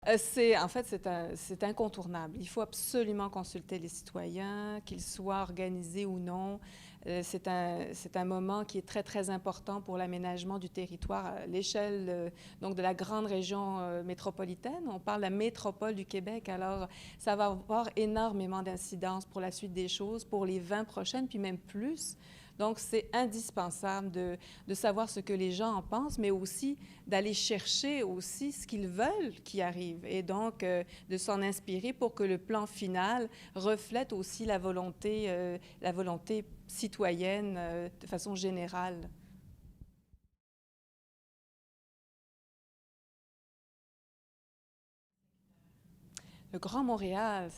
En fait, c'est incontournable. Il faut absolument consulter les citoyens, qu'ils soient organisés ou non. C'est un moment qui est très, très important pour l'aménagement du territoire à l'échelle donc de la grande région métropolitaine. On parle de la métropole du Québec, alors ça va avoir énormément d'incidence pour la suite des choses, pour les 20 prochaines, puis même plus. Donc, c'est indispensable de savoir ce que les gens en pensent, mais aussi d'aller chercher aussi ce qu'ils veulent qui arrive et donc de s'en inspirer pour que le plan final reflète aussi la volonté citoyenne de façon générale. Le Grand Montréal,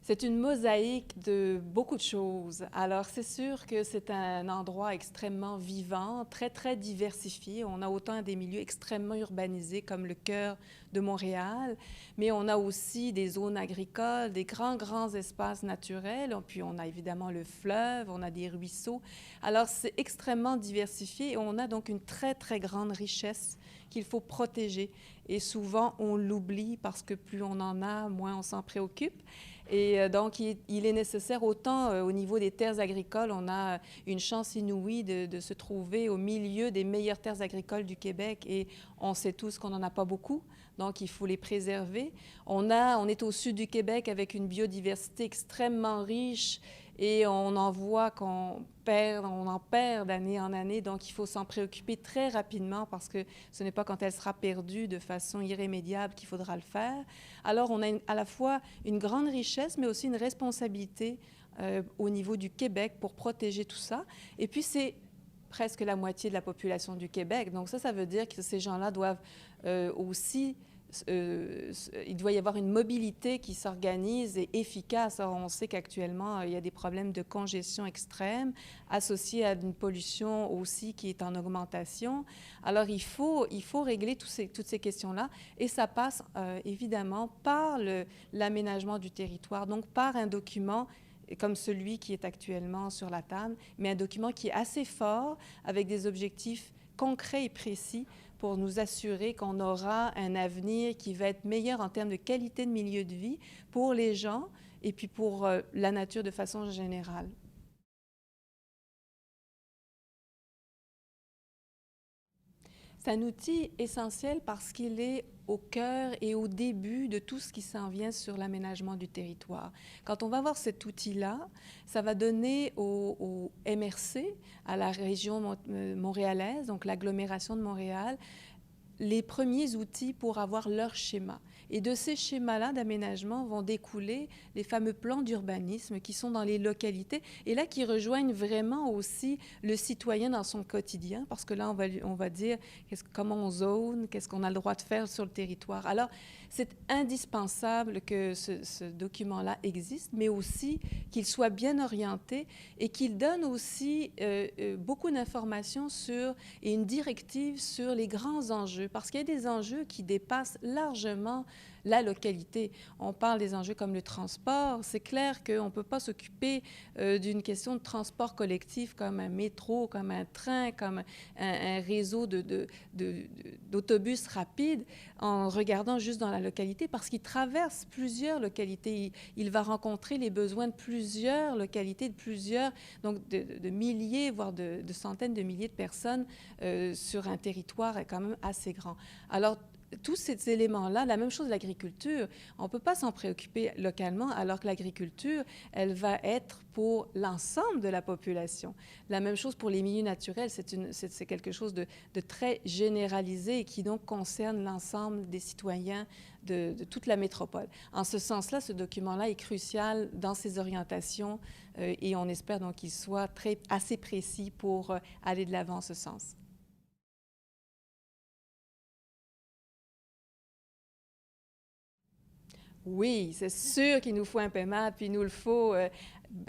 c'est une mosaïque de beaucoup de choses. Alors, c'est sûr que c'est un endroit extrêmement vivant, très, très diversifié. On a autant des milieux extrêmement urbanisés comme le cœur de Montréal, mais on a aussi des zones agricoles, des grands, grands espaces naturels. Puis, on a évidemment le fleuve, on a des ruisseaux. Alors, c'est extrêmement diversifié et on a donc une très, très grande richesse qu'il faut protéger. Et souvent, on l'oublie parce que plus on en a, moins on s'en préoccupe. Et donc, il est nécessaire, autant au niveau des terres agricoles, on a une chance inouïe de se trouver au milieu des meilleures terres agricoles du Québec et on sait tous qu'on n'en a pas beaucoup, donc il faut les préserver. On est au sud du Québec avec une biodiversité extrêmement riche et on en voit on en perd d'année en année, donc il faut s'en préoccuper très rapidement parce que ce n'est pas quand elle sera perdue de façon irrémédiable qu'il faudra le faire. Alors, on a à la fois une grande richesse, mais aussi une responsabilité au niveau du Québec pour protéger tout ça. Et puis, c'est presque la moitié de la population du Québec. Donc ça veut dire que ces gens-là doivent aussi il doit y avoir une mobilité qui s'organise et efficace. Alors, on sait qu'actuellement, il y a des problèmes de congestion extrême associés à une pollution aussi qui est en augmentation. Alors, il faut régler toutes ces questions-là et ça passe évidemment par l'aménagement du territoire, donc par un document comme celui qui est actuellement sur la table, mais un document qui est assez fort avec des objectifs concrets et précis pour nous assurer qu'on aura un avenir qui va être meilleur en termes de qualité de milieu de vie pour les gens et puis pour la nature de façon générale. C'est un outil essentiel parce qu'il est au cœur et au début de tout ce qui s'en vient sur l'aménagement du territoire. Quand on va avoir cet outil-là, ça va donner au MRC, à la région montréalaise, donc l'agglomération de Montréal, les premiers outils pour avoir leur schéma. Et de ces schémas-là d'aménagement vont découler les fameux plans d'urbanisme qui sont dans les localités et là qui rejoignent vraiment aussi le citoyen dans son quotidien parce que là, on va dire comment on zone, qu'est-ce qu'on a le droit de faire sur le territoire. Alors, c'est indispensable que ce document-là existe, mais aussi qu'il soit bien orienté et qu'il donne aussi beaucoup d'informations et une directive sur les grands enjeux, parce qu'il y a des enjeux qui dépassent largement la localité. On parle des enjeux comme le transport. C'est clair qu'on ne peut pas s'occuper d'une question de transport collectif comme un métro, comme un train, comme un réseau d'autobus rapides en regardant juste dans la localité parce qu'il traverse plusieurs localités. Il va rencontrer les besoins de plusieurs localités, donc de milliers, voire de centaines de milliers de personnes sur un territoire quand même assez grand. Alors, tous ces éléments-là, la même chose de l'agriculture, on ne peut pas s'en préoccuper localement alors que l'agriculture, elle va être pour l'ensemble de la population. La même chose pour les milieux naturels, c'est quelque chose de très généralisé et qui donc concerne l'ensemble des citoyens de toute la métropole. En ce sens-là, ce document-là est crucial dans ses orientations et on espère donc qu'il soit assez précis pour aller de l'avant en ce sens. Oui, c'est sûr qu'il nous faut un PEMAD, puis il nous le faut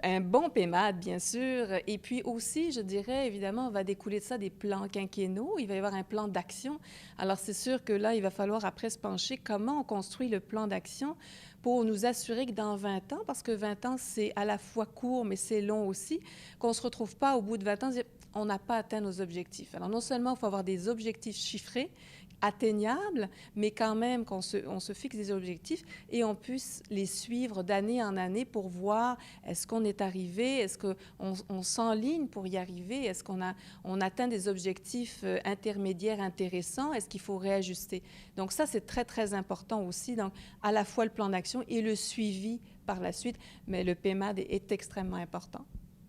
un bon PEMAD, bien sûr. Et puis aussi, je dirais, évidemment, va découler de ça des plans quinquennaux. Il va y avoir un plan d'action. Alors, c'est sûr que là, il va falloir après se pencher comment on construit le plan d'action pour nous assurer que dans 20 ans, parce que 20 ans, c'est à la fois court, mais c'est long aussi, qu'on ne se retrouve pas au bout de 20 ans on n'a pas atteint nos objectifs. Alors, non seulement il faut avoir des objectifs chiffrés, atteignables, mais quand même qu'on se fixe des objectifs et on puisse les suivre d'année en année pour voir est-ce qu'on est arrivé, est-ce qu'on s'enligne pour y arriver, est-ce on atteint des objectifs intermédiaires intéressants, est-ce qu'il faut réajuster. Donc ça, c'est très, très important aussi, donc à la fois le plan d'action et le suivi par la suite, mais le PEMAD est extrêmement important.